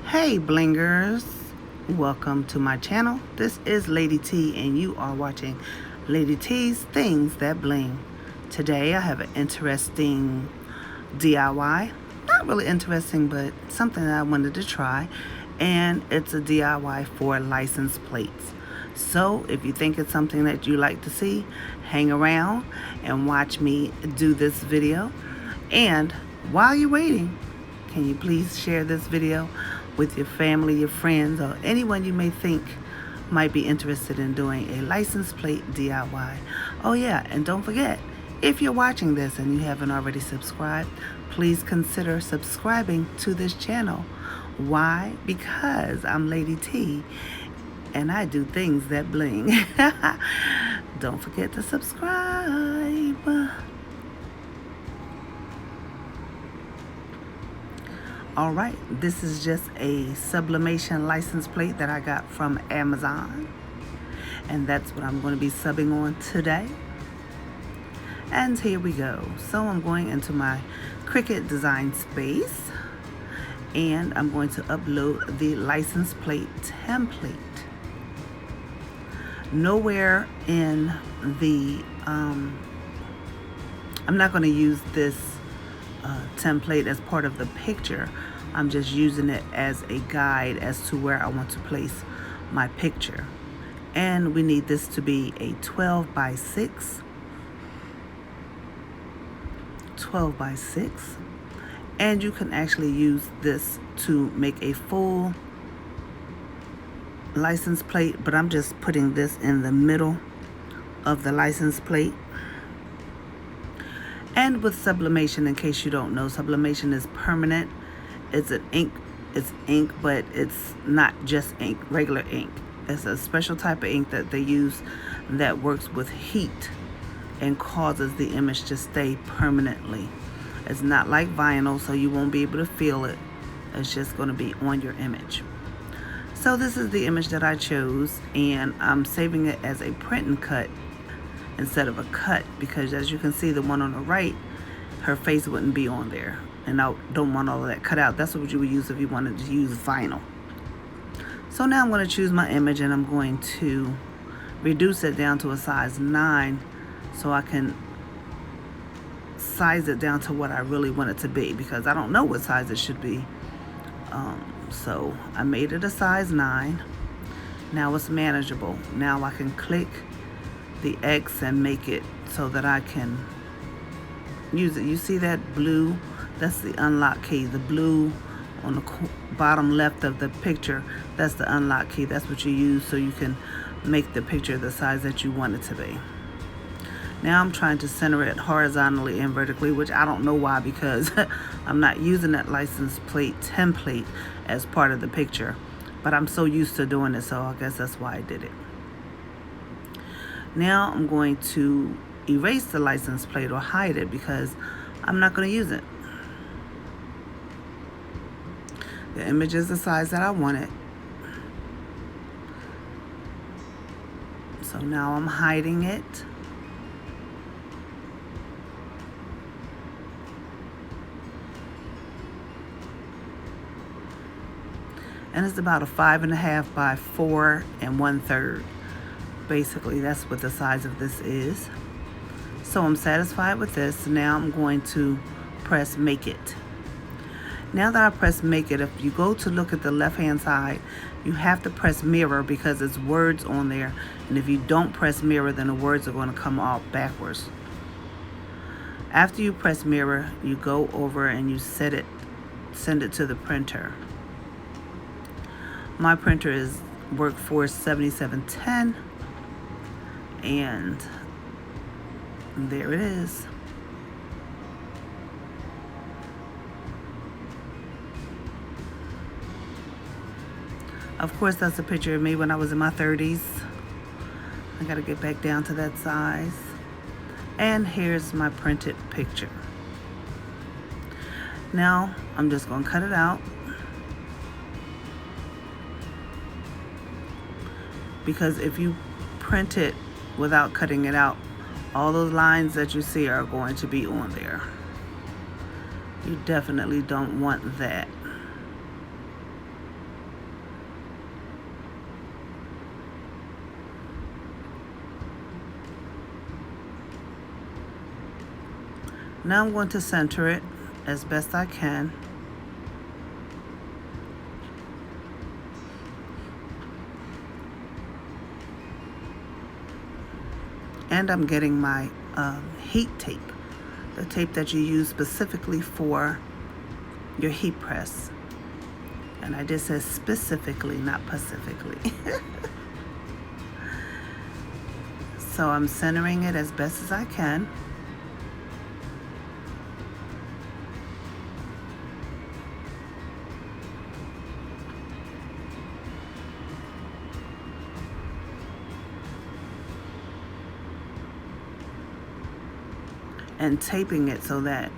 Hey blingers, welcome to my channel. This is Lady T and you are watching Lady T's Things That Bling. Today I have an interesting DIY. Not really interesting, but something that I wanted to try. And it's a DIY for license plates. So if you think it's something that you like to see, hang around and watch me do this video. And while you're waiting, can you please share this video with your family, your friends, or anyone you may think might be interested in doing a license plate DIY. Oh yeah, and don't forget, if you're watching this and you haven't already subscribed, please consider subscribing to this channel. Why? Because I'm Lady T and I do things that bling. Don't forget to subscribe. Alright, this is just a sublimation license plate that I got from Amazon. And that's what I'm going to be subbing on today. And here we go. So I'm going into my Cricut design space. And I'm going to upload the license plate template. Nowhere in the, I'm not going to use this template as part of the picture. I'm just using it as a guide as to where I want to place my picture. And we need this to be a 12 by 6. And you can actually use this to make a full license plate, but I'm just putting this in the middle of the license plate. And with sublimation, in case you don't know, sublimation is permanent. It's ink, but it's not just ink, regular ink. It's a special type of ink that they use that works with heat and causes the image to stay permanently. It's not like vinyl, so you won't be able to feel it. It's just going to be on your image. So this is the image that I chose, and I'm saving it as a print and cut instead of a cut, because as you can see, the one on the right, her face wouldn't be on there, and I don't want all of that cut out. That's what you would use if you wanted to use vinyl. So now I'm going to choose my image, and I'm going to reduce it down to a size 9 so I can size it down to what I really want it to be, because I don't know what size it should be. So I made it a size 9. Now it's manageable. Now I can click the X and make it so that I can use it. You see that blue? That's the unlock key. The blue on the bottom left of the picture, that's the unlock key. That's what you use so you can make the picture the size that you want it to be. Now I'm trying to center it horizontally and vertically, which I don't know why, because I'm not using that license plate template as part of the picture, but I'm so used to doing it, so I guess that's why I did it. Now I'm going to erase the license plate or hide it because I'm not going to use it. The image is the size that I want it. So now I'm hiding it. And it's about a 5.5 by 4 1/3. Basically, that's what the size of this is. So I'm satisfied with this. Now I'm going to press make it. Now that I press make it, if you go to look at the left hand side, you have to press mirror because it's words on there. And if you don't press mirror, then the words are going to come off backwards. After you press mirror, you go over and you send it to the printer. My printer is Workforce 7710. And there it is. Of course, that's a picture of me when I was in my 30s. I gotta get back down to that size. And here's my printed picture. Now, I'm just gonna cut it out, because if you print it without cutting it out, all those lines that you see are going to be on there. You definitely don't want that. Now I'm going to center it as best I can. And I'm getting my heat tape, the tape that you use specifically for your heat press. And I just said specifically, not pacifically. So I'm centering it as best as I can. And taping it so that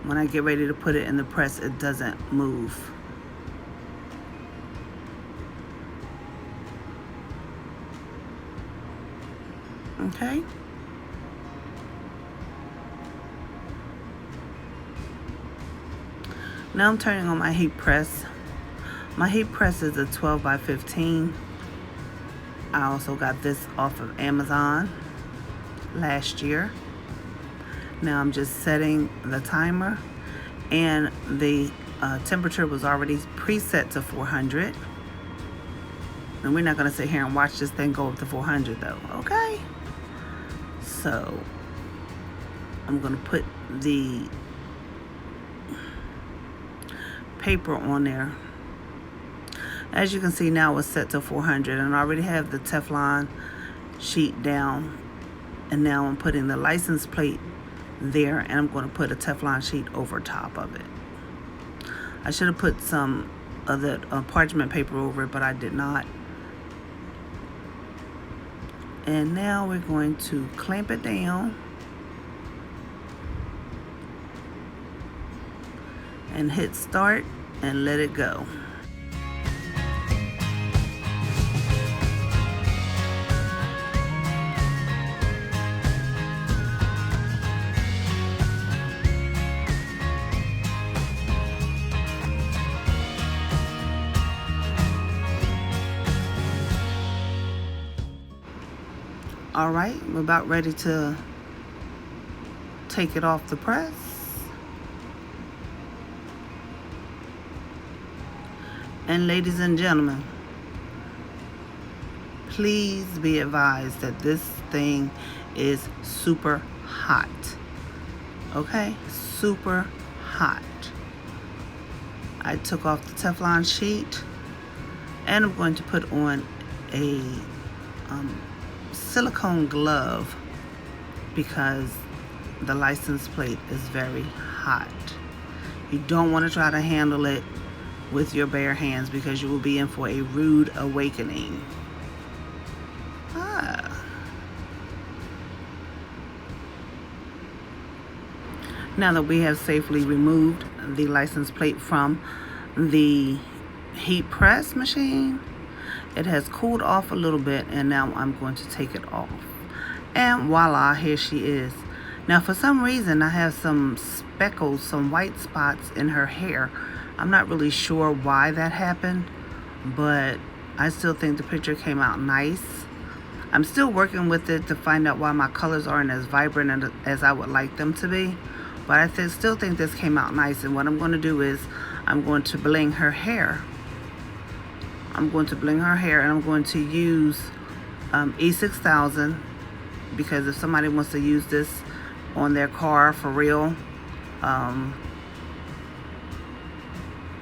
when I get ready to put it in the press, it doesn't move. Okay. Now I'm turning on my heat press. My heat press is a 12 by 15. I also got this off of Amazon last year. Now I'm just setting the timer, and the temperature was already preset to 400. And we're not going to sit here and watch this thing go up to 400 though, okay? So I'm going to put the paper on there. As you can see now, it's set to 400, and I already have the Teflon sheet down. And now I'm putting the license plate there, and I'm going to put a Teflon sheet over top of it. I should have put some of the parchment paper over it, but I did not. And now we're going to clamp it down and hit start and let it go. All right, we're about ready to take it off the press. And ladies and gentlemen, please be advised that this thing is super hot. Okay, super hot. I took off the Teflon sheet, and I'm going to put on a silicone glove because the license plate is very hot. You don't want to try to handle it with your bare hands because you will be in for a rude awakening. Now that we have safely removed the license plate from the heat press machine, it has cooled off a little bit, and now I'm going to take it off. And voila, here she is. Now for some reason I have some speckles, some white spots in her hair. I'm not really sure why that happened, but I still think the picture came out nice. I'm still working with it to find out why my colors aren't as vibrant as I would like them to be, but I still think this came out nice. And what I'm going to do is I'm going to bling her hair. I'm going to bling her hair, and I'm going to use E6000, because if somebody wants to use this on their car for real,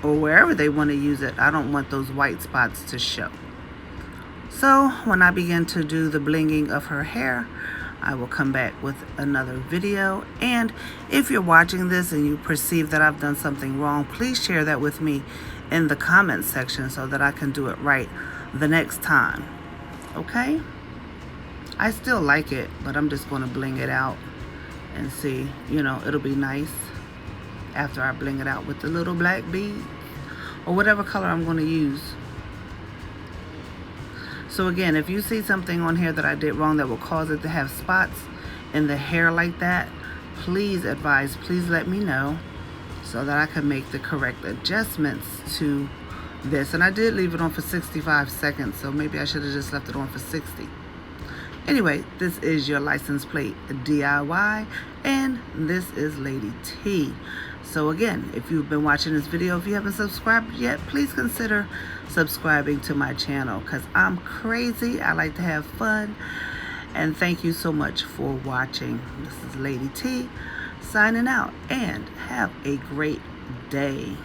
or wherever they want to use it, I don't want those white spots to show. So when I begin to do the blinging of her hair, I will come back with another video. And if you're watching this and you perceive that I've done something wrong, please share that with me in the comments section so that I can do it right the next time. Okay? I still like it, but I'm just going to bling it out and see, you know, it'll be nice after I bling it out with the little black beads or whatever color I'm going to use. So again, if you see something on here that I did wrong that will cause it to have spots in the hair like that, please let me know so that I can make the correct adjustments to this. And I did leave it on for 65 seconds, so maybe I should have just left it on for 60. Anyway, this is your license plate DIY, and this is Lady T. So again, if you've been watching this video, if you haven't subscribed yet, please consider subscribing to my channel, because I'm crazy. I like to have fun. And thank you so much for watching. This is Lady T signing out, and have a great day.